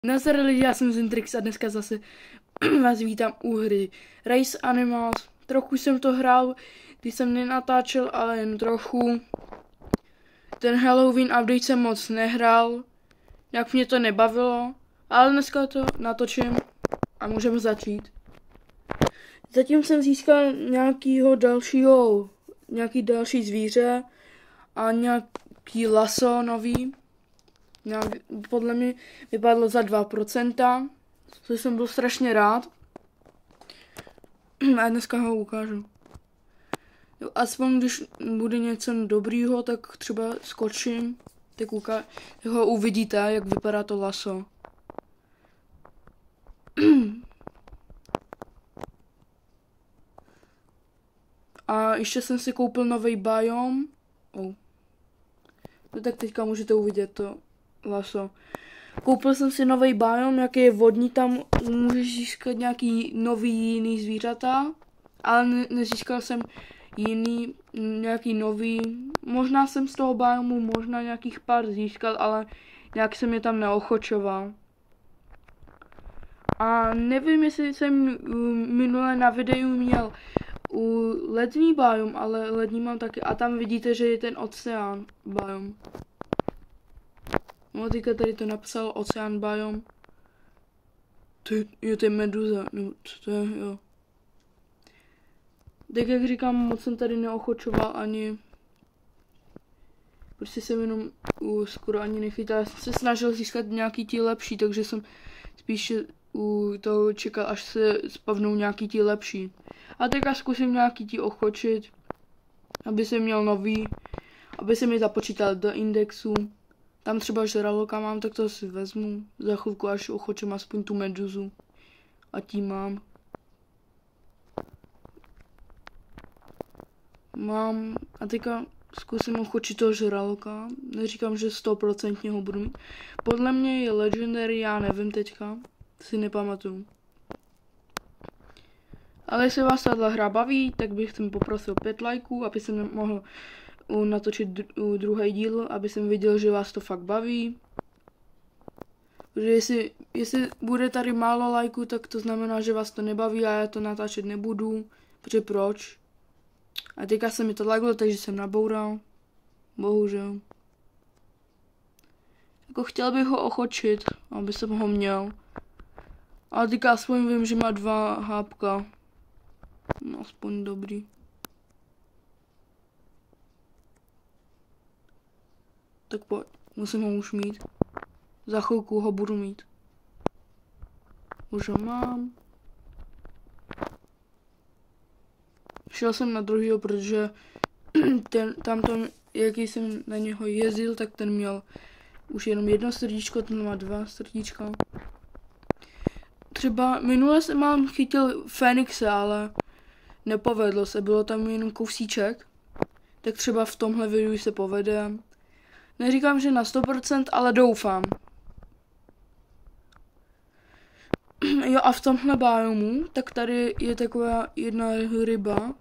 Nazdar lidi, já jsem Zintrix a dneska zase vás vítám u hry Race Animals. Trochu jsem to hrál, když jsem nenatáčel, ale jen trochu. Ten Halloween update jsem moc nehrál, jak mě to nebavilo, ale dneska to natočím a můžeme začít. Zatím jsem získal nějaký další zvíře a nějaký laso nový. Podle mě vypadlo za 2%, což jsem byl strašně rád. A dneska ho ukážu. Jo, aspoň když bude něco dobrýho, tak třeba skočím, tak ho uvidíte, jak vypadá to laso. A ještě jsem si koupil nový biom. No tak teďka můžete uvidět to laso. Koupil jsem si nový biom, jaký je vodní, tam můžeš získat nějaký nový jiný zvířata, ale nezískal jsem nějaký nový. Možná jsem z toho biomu možná nějakých pár získal, ale nějak jsem je tam neochočoval. A nevím, jestli jsem minule na videu měl lední biom, ale lední mám taky. A tam vidíte, že je ten oceán biom. No teďka tady to napsal oceán biom. To je meduza, no to je, jo. Tak jak říkám, moc jsem tady neochočoval ani. Prostě jsem jenom skoro ani nechytal. Já jsem se snažil získat nějaký ti lepší, takže jsem spíš u toho čekal, až se spavnou nějaký ti lepší. A teďka zkusím nějaký ti ochočit, aby jsem měl nový, aby se mi započítal do indexu. Tam třeba žraloka mám, tak to si vezmu za chvilku, až ochočím aspoň tu meduzu. A tím mám. A teďka zkusím ochočit toho žraloka. Neříkám, že 100% ho budu mít. Podle mě je legendary, já nevím teďka. Si nepamatuju. Ale jestli vás tato hra baví, tak bych jsem poprosil 5 lajků, aby jsem mohl natočit druhý díl, aby jsem viděl, že vás to fakt baví. Protože jestli bude tady málo lajků, tak to znamená, že vás to nebaví a já to natáčet nebudu. Protože proč? A teďka se mi to laglo, takže jsem naboural. Bohužel. Jako chtěl bych ho ochočit, aby jsem ho měl. Ale teďka aspoň vím, že má 2 hápka. No, aspoň dobrý. Tak pojď, musím ho už mít. Za chvilku ho budu mít. Už ho mám. Šel jsem na druhýho, protože tamto, jaký jsem na něho jezdil, tak ten měl už jenom 1 srdíčko, ten má 2 srdíčka. Třeba minule jsem mám chytil Fénixe, ale nepovedlo se, bylo tam jenom kousíček. Tak třeba v tomhle videu se povede. Neříkám, že na 100%, ale doufám. Jo, a v tomhle biomu, tak tady je taková jedna ryba,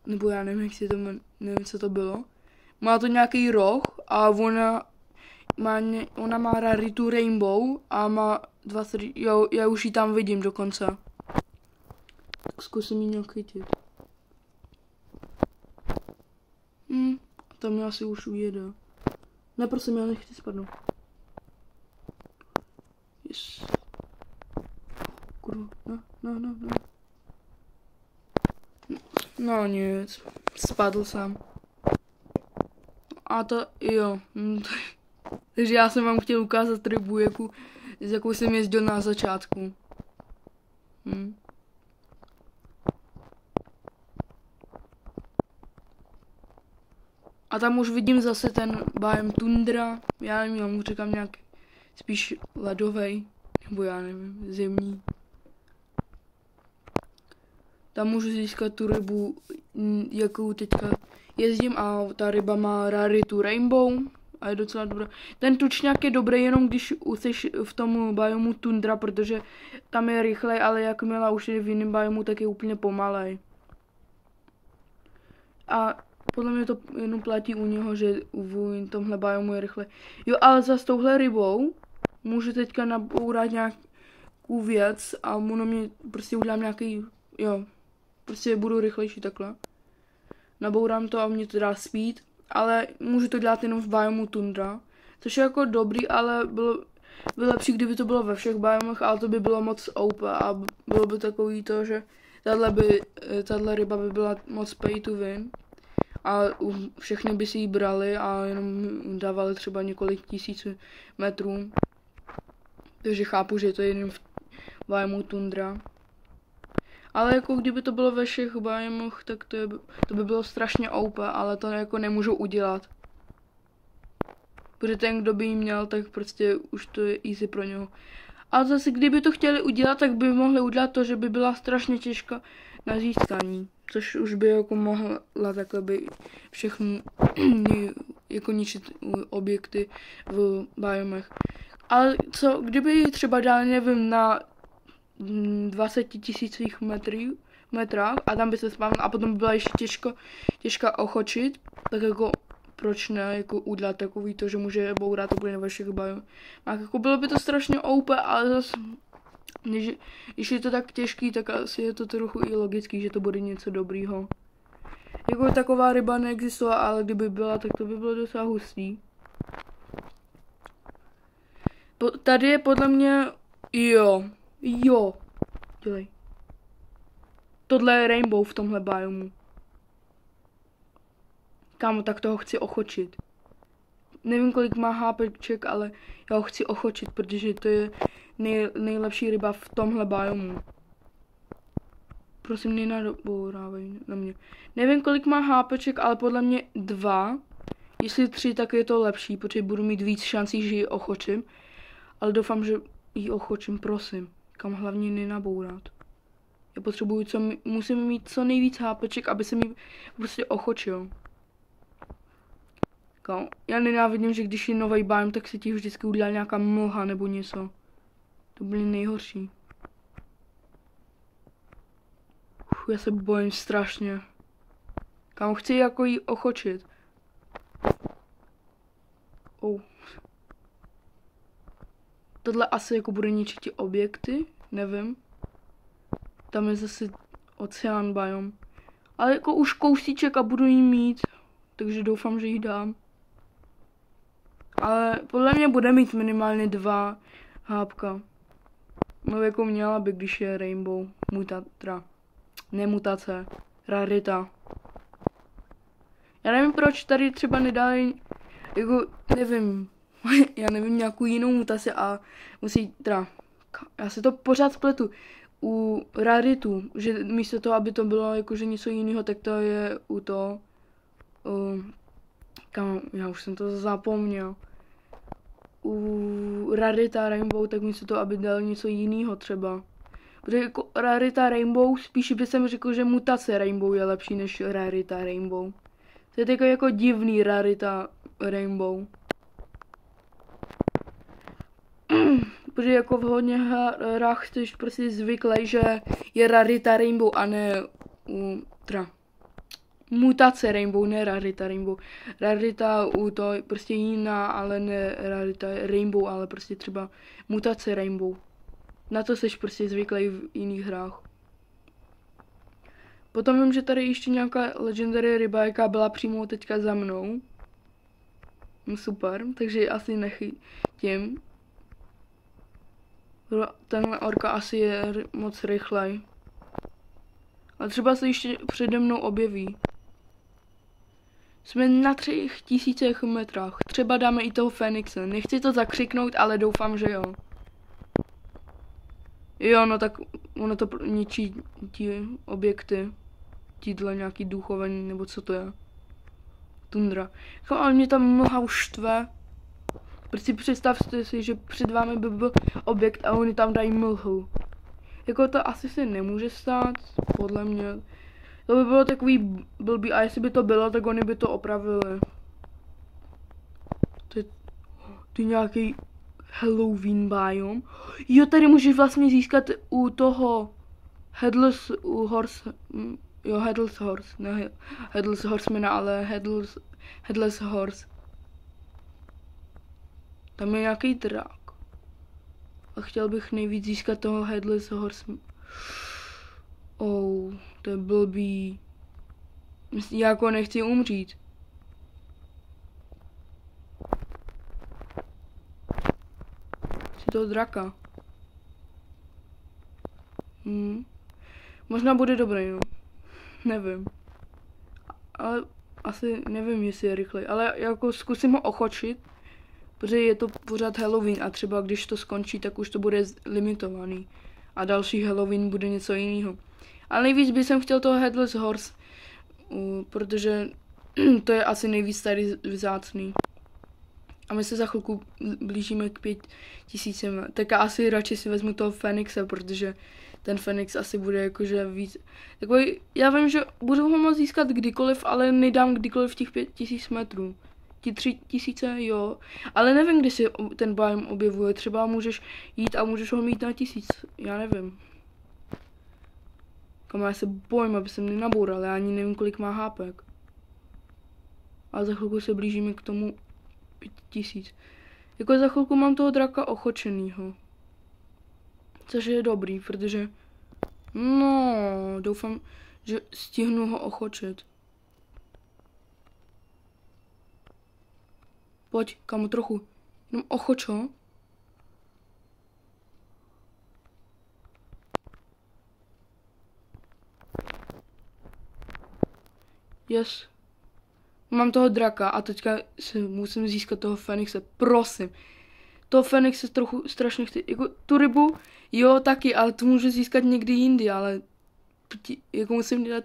nebo já nevím, nevím, co to bylo. Má to nějaký roh a ona má raritu Rainbow a má 2, jo, já už ji tam vidím dokonce. Tak zkusím ji nějak chytit. A tam mě asi už ujede. Ne, prosím, já nechci spadnout. Yes. Kurva, no. No nic, spadl jsem. A to, jo. Takže já jsem vám chtěl ukázat rybu, s jakou jsem jezdil na začátku. A tam už vidím zase ten biom tundra. Já nevím, já mu říkám nějak spíš ledovej. Nebo já nevím, zimní. Tam můžu získat tu rybu, jakou teďka jezdím, a ta ryba má raritu Rainbow a je docela dobrá. Ten tučňák je dobrý jenom když jsi v tom biomu tundra, protože tam je rychlej, ale jakmile už je v jiném biomu, tak je úplně pomalej. A podle mě to jenom platí u něho, že v tomhle biomu je rychle. Jo, ale za s touhle rybou můžu teďka nabourat nějakou věc a ono mě prostě udělám nějaký, jo, prostě budu rychlejší takhle. Nabourám to a mě to dá speed, ale můžu to dělat jenom v biomu tundra, což je jako dobrý, ale bylo lepší, kdyby to bylo ve všech biomech, ale to by bylo moc OP a bylo by takový to, že tahle ryba by byla moc pay to win a všechny by si ji brali a jenom dávali třeba několik tisíc metrů. Takže chápu, že to je jen v biomu tundra. Ale jako kdyby to bylo ve všech biomoch, tak to by bylo strašně OP, ale to jako nemůžu udělat. Protože ten, kdo by ji měl, tak prostě už to je easy pro něho. Ale zase, kdyby to chtěli udělat, tak by mohli udělat to, že by byla strašně těžká na získání. Což už by jako mohla takhle by všechny jako ničit objekty v biomech. Ale co, kdyby ji třeba dali, nevím, na 20 000 metrách a tam by se spavnila a potom by byla ještě těžká ochočit, tak jako proč ne, jako udělat takový to, že může bourat úplně ve všech biomech. Jako bylo by to strašně OP, ale zase, když je to tak těžký, tak asi je to trochu i logický, že to bude něco dobrýho. Jako taková ryba neexistovala, ale kdyby byla, tak to by bylo docela hustý. Tady je podle mě, jo, dělej. Tohle je rainbow v tomhle biomu. Kámo, tak toho chci ochočit. Nevím, kolik má HPček, ale já ho chci ochočit, protože to je nejlepší ryba v tomhle biomu. Prosím, nenabourávej na mě. Nevím, kolik má HPček, ale podle mě 2. Jestli 3, tak je to lepší, protože budu mít víc šancí, že ji ochočím. Ale doufám, že ji ochočím, prosím. Kam hlavně nenabourat. Já potřebuju, musím mít co nejvíc HPček, aby se mi prostě ochočil. Já nenávidím, že když je nový biome, tak se ti vždycky udělá nějaká mlha nebo něco. To byly nejhorší. Já se bojím strašně. Kámo, chci jako jí ochočit. Tohle asi jako bude ničit ti objekty, nevím. Tam je zase oceán biome. Ale jako už kousíček a budu jí mít. Takže doufám, že ji dám. Ale podle mě bude mít minimálně 2 hápka. No jako měla by, když je rainbow. Ne mutace. Rarita. Já nevím, proč tady třeba nedali, jako nevím. Já nevím, nějakou jinou mutaci a musí, já se to pořád spletu. U raritu, že místo toho, aby to bylo jakože něco jiného, tak to je u toho, já už jsem to zapomněl. U rarita rainbow, tak místo toho, aby dal něco jiného třeba. Protože jako rarita rainbow, spíš by jsem řekl, že mutace rainbow je lepší než rarita rainbow. To je jako divný rarita rainbow. Protože jako v hodně hrách jsi prostě zvyklý, že je rarita rainbow a ne mutace rainbow, ne rarita rainbow. Rarita to je prostě jiná, ale ne rarita rainbow, ale prostě třeba mutace rainbow. Na to jsi prostě zvyklý v jiných hrách. Potom vím, že tady ještě nějaká legendary ryba, jaká byla přímo teďka za mnou. Super, takže asi nechytím. Tenhle orka asi je moc rychlej. A třeba se ještě přede mnou objeví. Jsme na 3000 metrách. Třeba dáme i toho Fenixe. Nechci to zakřiknout, ale doufám, že jo. Jo, no tak ono to ničí ti objekty. Tíhle nějaký duchoven, nebo co to je. Tundra. Ale mě tam mlha už štve. Prostě představte si, že před vámi by byl objekt a oni tam dají mlhu. Jako to asi se nemůže stát, podle mě. To by bylo takový blbý a jestli by to bylo, tak oni by to opravili. To je nějaký Halloween biome. Jo, tady můžeš vlastně získat u toho Headless Horse. Jo, Headless Horse. Ne Headless Horsemana, ale Headless Horse. Tam je nějaký drak. A chtěl bych nejvíc získat toho Headless Horse. To je blbý. Já jako nechci umřít. Chci toho draka. Možná bude dobrý, no. Nevím. Ale asi nevím, jestli je rychlej. Ale jako zkusím ho ochočit. Protože je to pořád Halloween a třeba když to skončí, tak už to bude limitovaný. A další Halloween bude něco jiného. Ale nejvíc bych chtěl toho Headless Horse. Protože to je asi nejvíc tady vzácný. A my se za chvilku blížíme k 5000. Tak já asi radši si vezmu toho Fenixe, protože ten Fenix asi bude jakože víc. Takový, já vím, že budu ho moct získat kdykoliv, ale nedám kdykoliv těch 5000 metrů. Ti 3000, jo. Ale nevím, kdy se ten biome objevuje. Třeba můžeš jít a můžeš ho mít na 1000. Já nevím. Já se bojím, aby jsem nenaboural. Já ani nevím, kolik má hápek. A za chvilku se blížíme k tomu 5000. Jako za chvilku mám toho draka ochočenýho. Což je dobrý, protože no, doufám, že stihnu ho ochočit. Pojď, kamo, trochu. Jenom ochoč ho. Yes. Mám toho draka a teďka si musím získat toho Fenixe, prosím. Toho Fenixe trochu strašně chci, jako tu rybu, jo taky, ale to můžu získat někdy jindy, ale jako musím dát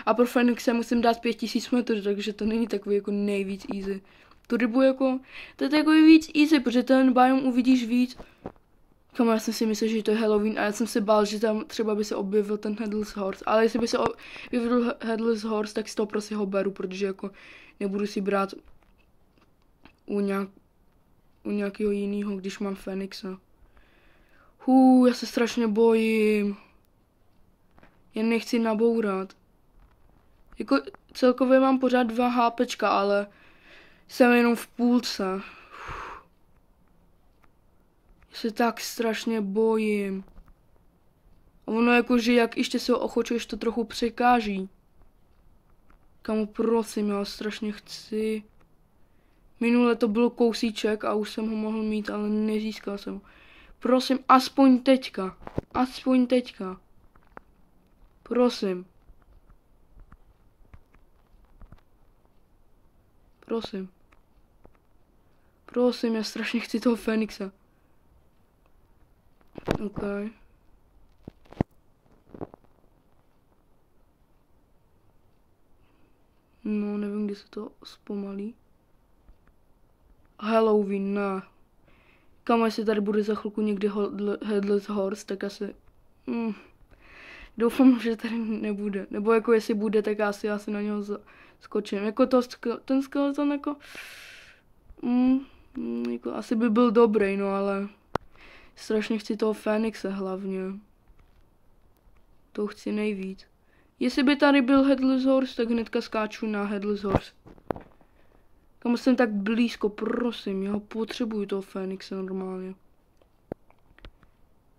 a pro Fenixe musím dát 5000 metrů, takže to není takový jako nejvíc easy. Tu rybu jako, to je takový víc easy, protože ten biome uvidíš víc. Kamo, já jsem si myslel, že to je Halloween a já jsem se bál, že tam třeba by se objevil ten Headless Horse. Ale jestli by se objevil Headless Horse, tak si to prostě ho beru, protože jako nebudu si brát u nějakého jiného, když mám Fenixa. Já se strašně bojím. Já nechci nabourat. Jako celkově mám pořád 2 HPčka, ale jsem jenom v půlce. Já se tak strašně bojím. A ono jakože jak ještě se ho ochočuješ, to trochu překáží. Kamo, prosím, já strašně chci. Minule to bylo kousíček a už jsem ho mohl mít, ale nezískal jsem ho. Prosím, aspoň teďka. Aspoň teďka. Prosím. Prosím. Prosím, já strašně chci toho Fenixa. OK. No, nevím, kdy se to zpomalí. Halloween, ne. Kam jestli tady bude za chvilku někdy Headless Horse, tak asi... Doufám, že tady nebude. Nebo jako jestli bude, tak asi na něho skočím. Jako ten skeleton jako... jako asi by byl dobrý, no ale... Strašně chci toho Fenixe hlavně. To chci nejvíc. Jestli by tady byl Headless Horse, tak hnedka skáču na Headless Horse. Kam jsem tak blízko, prosím, já ho potřebuju toho Fenixe normálně.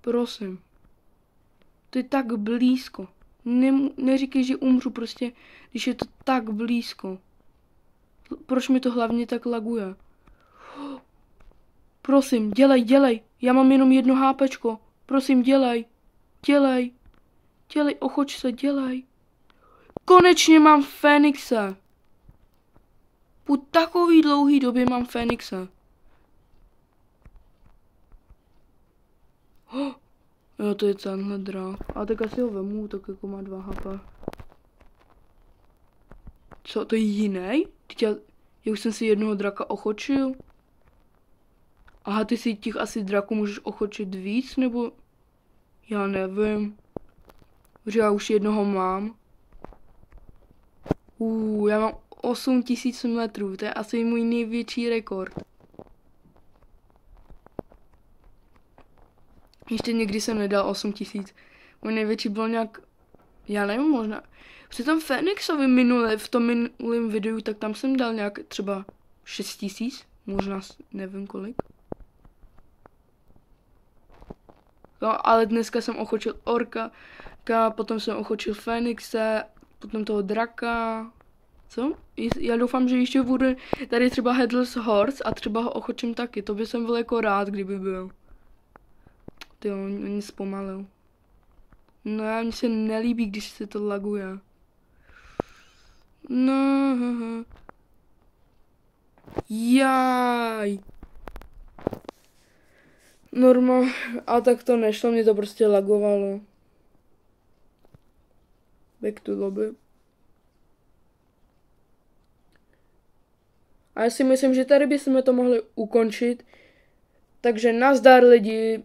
Prosím. To je tak blízko. Neříkej, že umřu prostě, když je to tak blízko. Proč mi to hlavně tak laguje? Prosím, dělej. Já mám jenom 1 HPčko. Prosím, dělej, ochoč se, dělej. Konečně mám Fenixe. Po takový dlouhý době mám Fenixe. Jo, to je tenhle drak. A tak asi ho vemu, tak jako má 2 HP. Co, to je jiný? Já už jsem si jednoho draka ochočil. Aha, ty si těch asi draků můžeš ochočit víc, nebo... Já nevím. Protože já už jednoho mám. Já mám 8000 metrů, to je asi můj největší rekord. Ještě někdy jsem nedal 8000. Můj největší byl nějak... Já nevím, možná... Při tom Fenixovi minule, v tom minulém videu, tak tam jsem dal nějak třeba 6000. Možná nevím kolik. No, ale dneska jsem ochočil orka, potom jsem ochočil Fénixe, potom toho draka. Co? Já doufám, že ještě bude tady třeba Headless Horse a třeba ho ochočím taky. To by jsem byl jako rád, kdyby byl. Ty on zpomalil. No a mně se nelíbí, když se to laguje. No. Jaj. Normálně. A tak to nešlo, mě to prostě lagovalo. Back to lobby. A já si myslím, že tady bychom to mohli ukončit. Takže nazdar lidi.